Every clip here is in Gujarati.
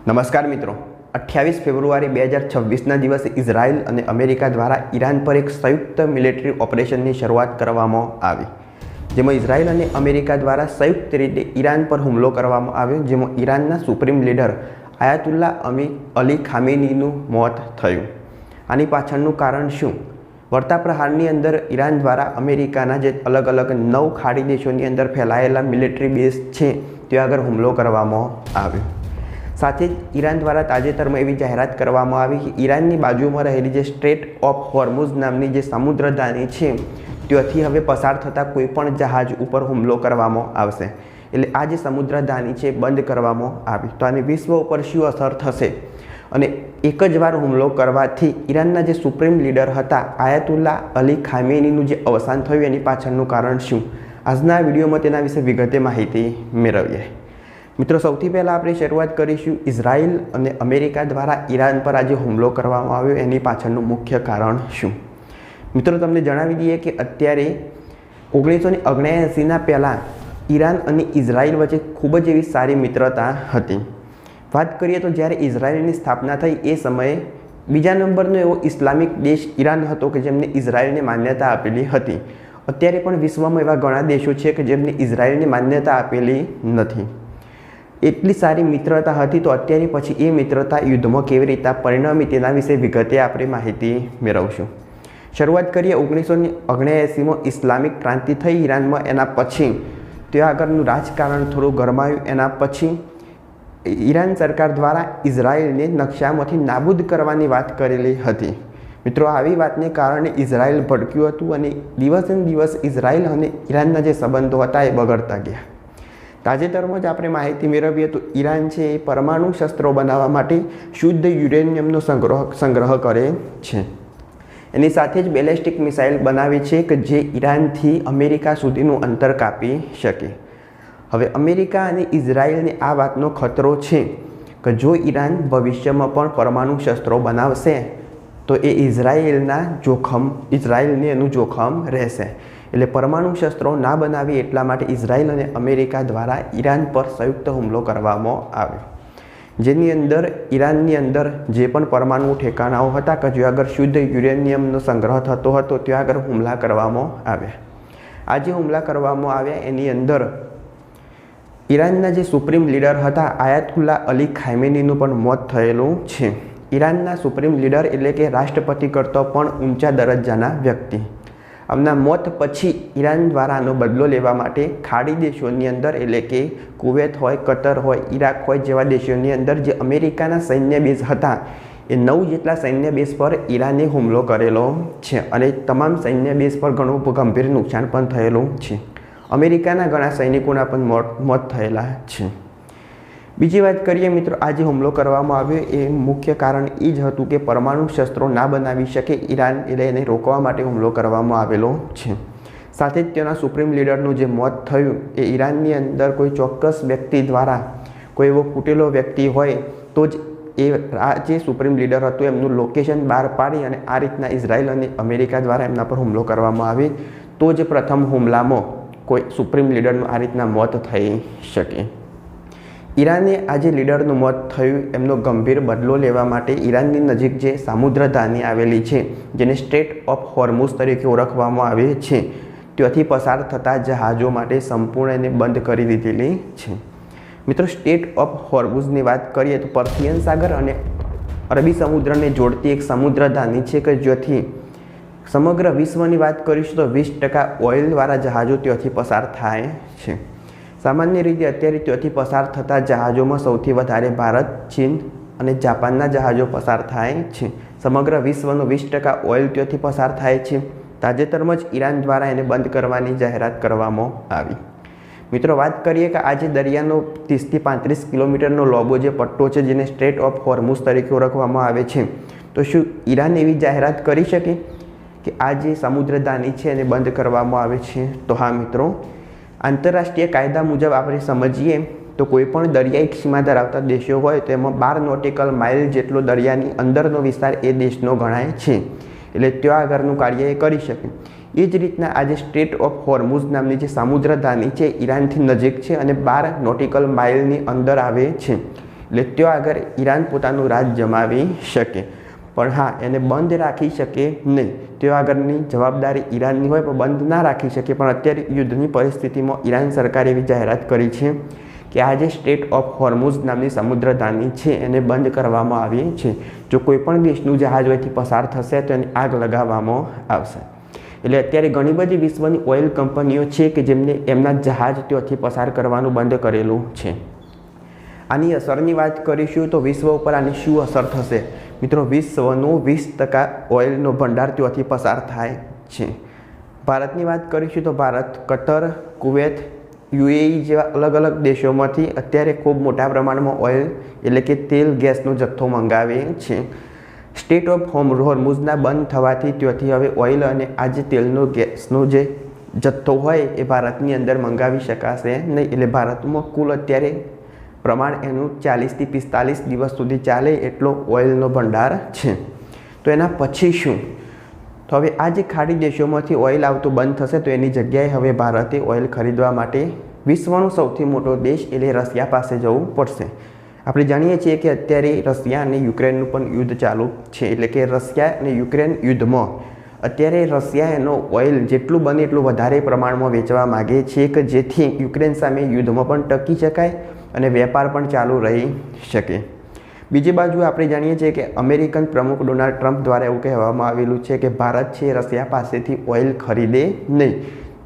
નમસ્કાર મિત્રો, 28 ફેબ્રુઆરી 2026ના દિવસે ઇઝરાયલ અને અમેરિકા દ્વારા ઈરાન પર એક સંયુક્ત મિલિટરી ઓપરેશનની શરૂઆત કરવામાં આવી, જેમાં ઇઝરાયલ અને અમેરિકા દ્વારા સંયુક્ત રીતે ઈરાન પર હુમલો કરવામાં આવ્યો, જેમાં ઈરાનના સુપ્રીમ લીડર આયાતુલ્લા અલી ખામેનીનું મોત થયું। આની પાછળનું કારણ શું? વળતા પ્રહારની અંદર ઈરાન દ્વારા અમેરિકાના જે અલગ અલગ 9 ખાડી દેશોની અંદર ફેલાયેલા મિલિટરી બેઝ છે ત્યાં આગળ હુમલો કરવામાં આવ્યો। સાથે જ ઈરાન દ્વારા તાજેતરમાં એવી જાહેરાત કરવામાં આવી કે ઈરાનની બાજુમાં રહેલી જે સ્ટ્રેટ ઓફ હોર્મુઝ નામની જે સમુદ્રધાની છે ત્યાંથી હવે પસાર થતા કોઈપણ જહાજ ઉપર હુમલો કરવામાં આવશે। એટલે આ જે સમુદ્રધાની છે બંધ કરવામાં આવી, તો આની વિશ્વ ઉપર શું અસર થશે અને એક જ વાર હુમલો કરવાથી ઈરાનના જે સુપ્રીમ લીડર હતા આયાતુલ્લા અલી ખામેનીનું જે અવસાન થયું એની પાછળનું કારણ શું? આજના વિડીયોમાં તેના વિશે વિગતે માહિતી મેળવીએ। મિત્રો, સૌથી પહેલાં આપણે શરૂઆત કરીશું ઇઝરાયલ અને અમેરિકા દ્વારા ઈરાન પર આજે હુમલો કરવામાં આવ્યો એની પાછળનું મુખ્ય કારણ શું? મિત્રો, તમને જણાવી દઈએ કે અત્યારે 1979ના પહેલાં ઈરાન અને ઇઝરાયલ વચ્ચે ખૂબ જ એવી સારી મિત્રતા હતી। વાત કરીએ તો જ્યારે ઇઝરાયલની સ્થાપના થઈ એ સમયે બીજા નંબરનો એવો ઇસ્લામિક દેશ ઈરાન હતો કે જેમને ઇઝરાયલને માન્યતા આપેલી હતી। અત્યારે પણ વિશ્વમાં એવા ઘણા દેશો છે કે જેમને ઇઝરાયલને માન્યતા આપેલી નથી। એટલી સારી મિત્રતા હતી, તો અત્યારે પછી એ મિત્રતા યુદ્ધમાં કેવી રીતે પરિણમી તેના વિશે વિગતે આપણે માહિતી મેળવશું। શરૂઆત કરીએ 1979માં ઇસ્લામિક ક્રાંતિ થઈ ઈરાનમાં, એના પછી ત્યાં આગળનું રાજકારણ થોડું ગરમાયું। એના પછી ઈરાન સરકાર દ્વારા ઇઝરાયલને નકશામાંથી નાબૂદ કરવાની વાત કરેલી હતી। મિત્રો, આવી વાતને કારણે ઇઝરાયલ ભડક્યું હતું અને દિવસે દિવસ ઇઝરાયલ અને ઈરાનના જે સંબંધો હતા એ બગડતા ગયા। તાજેતરમાં જ આપણે માહિતી મેળવીએ તો ઈરાન છે એ પરમાણુ શસ્ત્રો બનાવવા માટે શુદ્ધ યુરેનિયમનો સંગ્રહ કરે છે। એની સાથે જ બેલેસ્ટિક મિસાઇલ બનાવી છે કે જે ઈરાનથી અમેરિકા સુધીનું અંતર કાપી શકે। હવે અમેરિકા અને ઇઝરાયલને આ વાતનો ખતરો છે કે જો ઈરાન ભવિષ્યમાં પણ પરમાણુ શસ્ત્રો બનાવશે તો એ ઇઝરાયલને એનું જોખમ રહેશે। એટલે પરમાણુ શસ્ત્રો ના બનાવી એટલા માટે ઇઝરાયલ અને અમેરિકા દ્વારા ઈરાન પર સંયુક્ત હુમલો કરવામાં આવ્યો, જેની અંદર ઈરાનની અંદર જે પણ પરમાણુ ઠેકાણાઓ હતા કે જ્યાં આગળ શુદ્ધ યુરેનિયમનો સંગ્રહ થતો હતો ત્યાં આગળ હુમલા કરવામાં આવ્યા। આ જે હુમલા કરવામાં આવ્યા એની અંદર ઈરાનના જે સુપ્રીમ લીડર હતા આયાતુલ્લા અલી ખામેનીનું પણ મોત થયેલું છે। ઈરાનના સુપ્રીમ લીડર એટલે કે રાષ્ટ્રપતિ કરતાં પણ ઊંચા દરજ્જાના વ્યક્તિ, આમના મોત પછી ઈરાન દ્વારા આનો બદલો લેવા માટે ખાડી દેશોની અંદર એટલે કે કુવેત હોય, કતર હોય, ઈરાક હોય જેવા દેશોની અંદર જે અમેરિકાના સૈન્ય બેઝ હતા એ 9 જેટલા સૈન્ય બેઝ પર ઈરાને હુમલો કરેલો છે અને તમામ સૈન્ય બેઝ પર ઘણું ગંભીર નુકસાન પણ થયેલું છે। અમેરિકાના ઘણા સૈનિકોના પણ મોત થયેલા છે। બીજી વાત કરીએ મિત્રો, આ જે હુમલો કરવામાં આવ્યો એ મુખ્ય કારણ એ જ હતું કે પરમાણુ શસ્ત્રો ના બનાવી શકે ઈરાન, એટલે એને રોકવા માટે હુમલો કરવામાં આવેલો છે। સાથે જ તેના સુપ્રીમ લીડરનું જે મોત થયું એ ઈરાનની અંદર કોઈ ચોક્કસ વ્યક્તિ દ્વારા કોઈ એવો ફૂટેલો વ્યક્તિ હોય તો જ આ જે સુપ્રીમ લીડર હતું એમનું લોકેશન બહાર પાડી અને આ રીતના ઇઝરાયલ અને અમેરિકા દ્વારા એમના પર હુમલો કરવામાં આવે તો જ પ્રથમ હુમલામાં કોઈ સુપ્રીમ લીડરનું આ રીતના મોત થઈ શકે। ઈરાને આ જે લીડરનું મોત થયું એમનો ગંભીર બદલો લેવા માટે ઈરાનની નજીક જે સમુદ્રધાની આવેલી છે જેને સ્ટ્રેટ ઓફ હોર્મુઝ તરીકે ઓળખવામાં આવે છે ત્યાંથી પસાર થતા જહાજો માટે સંપૂર્ણ એને બંધ કરી દીધેલી છે। મિત્રો, સ્ટ્રેટ ઓફ હોર્મુઝની વાત કરીએ તો પર્શિયન સાગર અને અરબી સમુદ્રને જોડતી એક સમુદ્રધાની છે કે જ્યાંથી સમગ્ર વિશ્વની વાત કરીશું તો 20% ઓઇલવાળા જહાજો ત્યાંથી પસાર થાય છે। સામાન્ય રીતે અત્યારે ત્યાંથી પસાર થતા જહાજોમાં સૌથી વધારે ભારત, ચીન અને જાપાનના જહાજો પસાર થાય છે। સમગ્ર વિશ્વનું 20% ઓઇલ ત્યાંથી પસાર થાય છે। તાજેતરમાં જ ઈરાન દ્વારા એને બંધ કરવાની જાહેરાત કરવામાં આવી। મિત્રો, વાત કરીએ કે આ જે દરિયાનો 30થી 35 કિલોમીટરનો લાંબો જે પટ્ટો છે જેને સ્ટ્રેટ ઓફ હોર્મુઝ તરીકે ઓળખવામાં આવે છે, તો શું ઈરાન એવી જાહેરાત કરી શકે કે આ જે સમુદ્રધાની છે એને બંધ કરવામાં આવે છે? તો હા મિત્રો, આંતરરાષ્ટ્રીય કાયદા મુજબ આપણે સમજીએ તો કોઈપણ દરિયાઈ સીમા ધરાવતા દેશો હોય તો એમાં 12 નોટિકલ માઇલ જેટલો દરિયાની અંદરનો વિસ્તાર એ દેશનો ગણાય છે, એટલે ત્યાં આગળનું કાર્ય એ કરી શકે। એ જ રીતના આજે સ્ટ્રેટ ઓફ હોર્મુઝ નામની જે સમુદ્રધાની છે ઈરાનથી નજીક છે અને 12 નોટિકલ માઇલની અંદર આવે છે, એટલે ત્યાં આગળ ઈરાન પોતાનું રાજ જમાવી શકે, પણ હા એને બંધ રાખી શકે નહીં. ત્યાં આગળની જવાબદારી ઈરાનની હોય પણ બંધ ના રાખી શકે. પણ અત્યારે યુદ્ધની પરિસ્થિતિમાં ઈરાન સરકારે એવી જાહેરાત કરી છે કે આ જે સ્ટ્રેટ ઓફ હોર્મુઝ નામની સમુદ્રધાની છે એને બંધ કરવામાં આવી છે. જો કોઈપણ દેશનું જહાજ અહીંથી પસાર થશે તો એને આગ લગાવવામાં આવશે. એટલે અત્યારે ઘણી બધી વિશ્વની ઓઇલ કંપનીઓ છે કે જેમને એમના જહાજ ત્યાંથી પસાર કરવાનું બંધ કરેલું છે. આની અસરની વાત કરીશું તો વિશ્વ ઉપર આની શું અસર થશે? મિત્રો, વિશ્વનું 20% ઓઇલનો ભંડાર ત્યાંથી પસાર થાય છે. ભારતની વાત કરીશું તો ભારત કતર, કુવૈત, યુએઈ જેવા અલગ અલગ દેશોમાંથી અત્યારે ખૂબ મોટા પ્રમાણમાં ઓઇલ એટલે કે તેલ ગેસનો જથ્થો મંગાવે છે. સ્ટેટ ઓફ હોર્મુઝના બંધ થવાથી ત્યાંથી હવે ઓઇલ અને આ જે તેલનો ગેસનો જે જથ્થો હોય એ ભારતની અંદર મંગાવી શકાશે નહીં. એટલે ભારતમાં કુલ અત્યારે પ્રમાણ એનું 40 થી 45 દિવસ સુધી ચાલે એટલો ઓઇલનો ભંડાર છે. તો એના પછી શું? તો હવે આ જે ખાડી દેશોમાંથી ઓઇલ આવતું બંધ થશે તો એની જગ્યાએ હવે ભારતે ઓઇલ ખરીદવા માટે વિશ્વનો સૌથી મોટો દેશ એટલે રશિયા પાસે જવું પડશે. આપણે જાણીએ છીએ કે અત્યારે રશિયા અને યુક્રેનનું પણ યુદ્ધ ચાલુ છે. એટલે કે રશિયા અને યુક્રેન યુદ્ધમાં અત્યારે રશિયા એનો ઓઇલ જેટલું બને એટલું વધારે પ્રમાણમાં વેચવા માગે છે કે જેથી યુક્રેન સામે યુદ્ધમાં પણ ટકી શકાય અને વેપાર પણ ચાલુ રહી શકે. બીજી બાજુ આપણે જાણીએ છીએ કે અમેરિકન પ્રમુખ ડોનાલ્ડ ટ્રમ્પ દ્વારા એવું કહેવામાં આવેલું છે કે ભારત છે રશિયા પાસેથી ઓઇલ ખરીદે નહીં,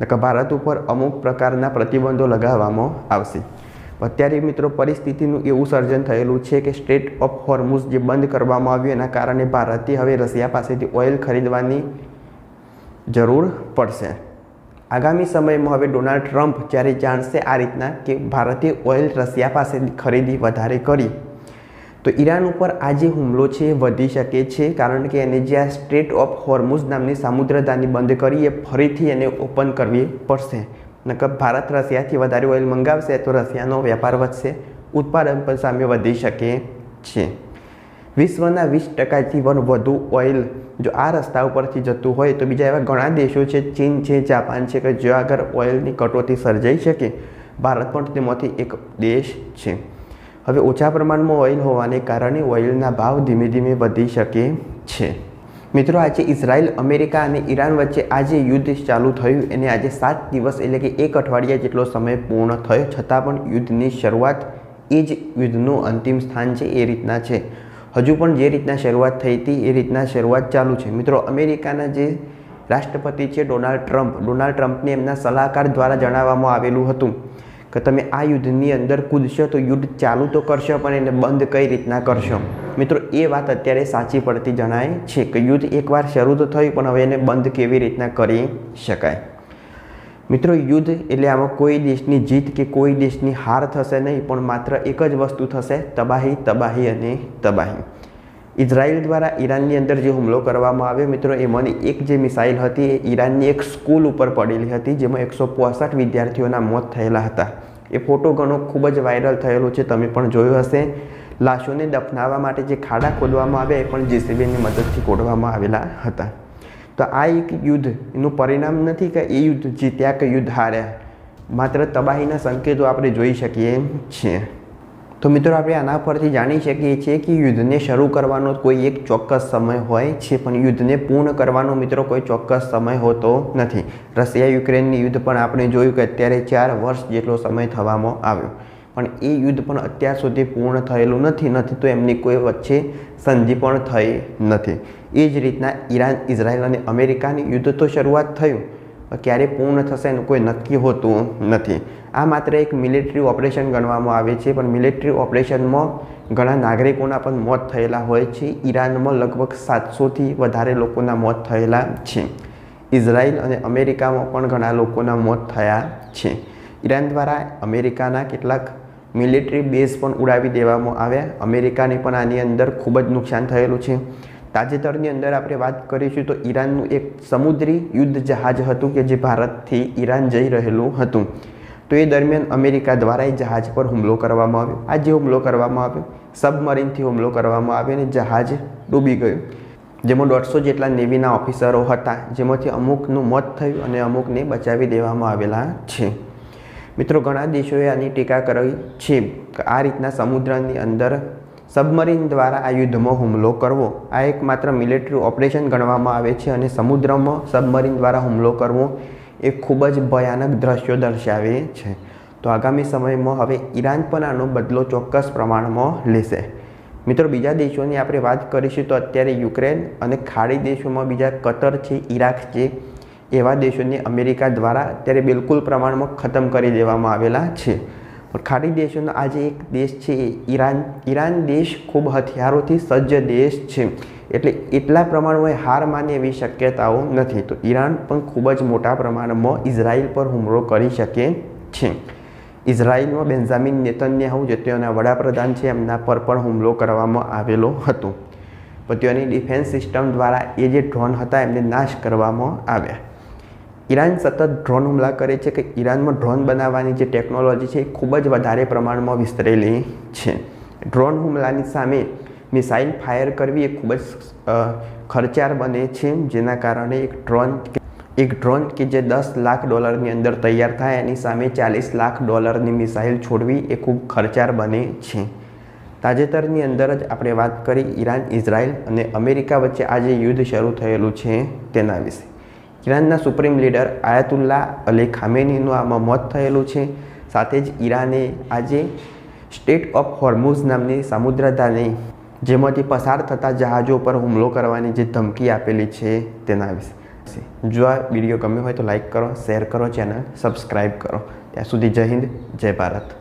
નકર ભારત ઉપર અમુક પ્રકારના પ્રતિબંધો લગાવવામાં આવશે. અત્યારે મિત્રો પરિસ્થિતિનું એવું સર્જન થયેલું છે કે સ્ટ્રેટ ઓફ હોર્મુઝ જે બંધ કરવામાં આવ્યું એના કારણે ભારતે હવે રશિયા પાસેથી ઓઇલ ખરીદવાની જરૂર પડશે. આગામી સમયમાં હવે ડોનાલ્ડ ટ્રમ્પ જ્યારે જાણશે આ રીતના કે ભારતે ઓઇલ રશિયા પાસેથી ખરીદી વધારે કરી તો ઈરાન ઉપર આ જે હુમલો છે એ વધી શકે છે. કારણ કે એને જે આ સ્ટ્રેટ ઓફ હોર્મુઝ નામની સામુદ્રધાની બંધ કરી એ ફરીથી એને ઓપન કરવી પડશે. નકર ભારત રશિયાથી વધારે ઓઇલ મંગાવશે તો રશિયાનો વેપાર વધશે, ઉત્પાદન પણ સામે વધી શકે છે. વિશ્વના 20%થી પણ વધુ ઓઇલ જો આ રસ્તા ઉપરથી જતું હોય તો બીજા એવા ઘણા દેશો છે, ચીન છે, જાપાન છે કે જો આગળ ઓઇલની કટોતી સર્જાઈ શકે. ભારત પણ તેમાંથી એક દેશ છે. હવે ઓછા પ્રમાણમાં ઓઇલ હોવાને કારણે ઓઇલના ભાવ ધીમે ધીમે વધી શકે છે. મિત્રો, આજે ઇઝરાયલ, અમેરિકા અને ઈરાન વચ્ચે આ જે યુદ્ધ ચાલુ થયું એને આજે 7 દિવસ એટલે કે 1 અઠવાડિયા જેટલો સમય પૂર્ણ થયો, છતાં પણ યુદ્ધની શરૂઆત એ જ યુદ્ધનું અંતિમ સ્થાન છે એ રીતના છે. હજુ પણ જે રીતના શરૂઆત થઈ હતી એ રીતના શરૂઆત ચાલુ છે. મિત્રો, અમેરિકાના જે રાષ્ટ્રપતિ છે ડોનાલ્ડ ટ્રમ્પને એમના સલાહકાર દ્વારા જણાવવામાં આવેલું હતું કે તમે આ યુદ્ધની અંદર કૂદશો તો યુદ્ધ ચાલુ તો કરશો પણ એને બંધ કઈ રીતના કરશો. મિત્રો, એ વાત અત્યારે સાચી પડતી જણાય છે કે યુદ્ધ એકવાર શરૂ તો થયું પણ હવે એને બંધ કેવી રીતના કરી શકાય. મિત્રો, યુદ્ધ એટલે આમાં કોઈ દેશની જીત કે કોઈ દેશની હાર થશે નહીં, પણ માત્ર એક જ વસ્તુ થશે, તબાહી, તબાહી અને તબાહી. ઇઝરાયલ દ્વારા ઈરાનની અંદર જે હુમલો કરવામાં આવ્યો મિત્રો, એમાંની એક જે મિસાઇલ હતી એ ઈરાનની એક સ્કૂલ ઉપર પડેલી હતી જેમાં 165 વિદ્યાર્થીઓના મોત થયેલા હતા. એ ફોટો ઘણો ખૂબ જ વાયરલ થયેલો છે, તમે પણ જોયો હશે. લાશોને દફનાવવા માટે જે ખાડા ખોદવામાં આવ્યા એ પણ જેસીબીની મદદથી ખોદવામાં આવેલા હતા. તો આ એક યુદ્ધ એનું પરિણામ નથી કે એ યુદ્ધ જીત્યા કે યુદ્ધ હાર્યા, માત્ર તબાહીના સંકેતો આપણે જોઈ શકીએ છીએ. તો મિત્રો, આપણે આના પરથી જાણી શકીએ છીએ કે યુદ્ધને શરૂ કરવાનો કોઈ એક ચોક્કસ સમય હોય છે પણ યુદ્ધને પૂર્ણ કરવાનો મિત્રો કોઈ ચોક્કસ સમય હોતો નથી. રશિયા યુક્રેનની યુદ્ધ પણ આપણે જોયું કે અત્યારે 4 વર્ષ જેટલો સમય થવામાં આવ્યો, પણ એ યુદ્ધ પણ અત્યાર સુધી પૂર્ણ થયેલું નથી તો એમની કોઈ વચ્ચે સંધિ પણ થઈ નથી. એ જ રીતના ઈરાન, ઇઝરાયલ અને અમેરિકાની યુદ્ધ તો શરૂઆત થયું, ક્યારે પૂર્ણ થશે એનું કોઈ નક્કી હોતું નથી. આ માત્ર એક મિલિટરી ઓપરેશન ગણવામાં આવે છે, પણ મિલિટરી ઓપરેશનમાં ઘણા નાગરિકોના પણ મોત થયેલા હોય છે. ઈરાનમાં લગભગ 700થી વધારે લોકોના મોત થયેલા છે. ઇઝરાયલ અને અમેરિકામાં પણ ઘણા લોકોના મોત થયા છે. ઈરાન દ્વારા અમેરિકાના કેટલાક મિલિટરી બેઝ પણ ઉડાવી દેવામાં આવ્યા. અમેરિકાને પણ આની અંદર ખૂબ જ નુકસાન થયેલું છે. તાજેતરની અંદર આપણે વાત કરીશું તો ઈરાનનું એક સમુદ્રી યુદ્ધ જહાજ હતું કે જે ભારતથી ઈરાન જઈ રહેલું હતું. તો એ દરમિયાન અમેરિકા દ્વારા એ જહાજ પર હુમલો કરવામાં આવ્યો. આ જે હુમલો કરવામાં આવ્યો સબમરીનથી હુમલો કરવામાં આવ્યો અને જહાજ ડૂબી ગયું, જેમાં 150 જેટલા નેવીના ઓફિસરો હતા, જેમાંથી અમુકનું મોત થયું અને અમુકને બચાવી દેવામાં આવેલા છે. મિત્રો, ઘણા દેશોએ આની ટીકા કરી છે કે આ રીતના સમુદ્રની અંદર સબમરીન દ્વારા આ યુદ્ધમાં હુમલો કરવો આ એકમાત્ર મિલિટરી ઓપરેશન ગણવામાં આવે છે અને સમુદ્રમાં સબમરીન દ્વારા હુમલો કરવો એ ખૂબ જ ભયાનક દ્રશ્યો દર્શાવે છે. તો આગામી સમયમાં હવે ઈરાન પણ આનો બદલો ચોક્કસ પ્રમાણમાં લેશે. મિત્રો, બીજા દેશોની આપણે વાત કરીશું તો અત્યારે યુક્રેન અને ખાડી દેશોમાં બીજા કતર છે, ઈરાક છે, એવા દેશોને અમેરિકા દ્વારા અત્યારે બિલકુલ પ્રમાણમાં ખતમ કરી દેવામાં આવેલા છે. પણ ખાડી દેશોનો આજે એક દેશ છે ઈરાન દેશ ખૂબ હથિયારોથી સજ્જ દેશ છે, એટલે એટલા પ્રમાણમાં હાર માને એવી શક્યતાઓ નથી. તો ઈરાન પણ ખૂબ જ મોટા પ્રમાણમાં ઇઝરાયલ પર હુમલો કરી શકે છે. ઇઝરાયલમાં બેન્જામિન નેતન્યાહુ જે તેઓના વડાપ્રધાન છે એમના પર પણ હુમલો કરવામાં આવેલો હતો. પણ તેઓની ડિફેન્સ સિસ્ટમ દ્વારા એ જે ડ્રોન હતા એમને નાશ કરવામાં આવ્યા. ઈરાન સતત ડ્રોન હુમલા કરે છે કે ઈરાનમાં ડ્રોન બનાવવાની જે ટેકનોલોજી છે એ ખૂબ જ વધારે પ્રમાણમાં વિસ્તરેલી છે. ડ્રોન હુમલાની સામે મિસાઇલ ફાયર કરવી એ ખૂબ જ ખર્ચાળ બને છે, જેના કારણે એક ડ્રોન કે જે $10 લાખ અંદર તૈયાર થાય એની સામે $40 લાખ મિસાઇલ છોડવી એ ખૂબ ખર્ચાળ બને છે. તાજેતરની અંદર જ આપણે વાત કરી ઈરાન, ઇઝરાયલ અને અમેરિકા વચ્ચે આજે યુદ્ધ શરૂ થયેલું છે તેના વિશે. ઈરાનના સુપ્રીમ લીડર આયાતુલ્લા અલી ખામેનીનું આમાં મોત થયેલું છે. સાથે જ ઈરાને આજે સ્ટેટ ઓફ હોર્મુઝ નામની સમુદ્રધાની જેમાંથી પસાર થતા જહાજો પર હુમલો કરવાની જે ધમકી આપેલી છે તેના વિશે. જો આ વિડીયો ગમ્યો હોય તો લાઈક કરો, શેર કરો, ચેનલ સબસ્ક્રાઈબ કરો. ત્યાં સુધી જય હિન્દ, જય ભારત.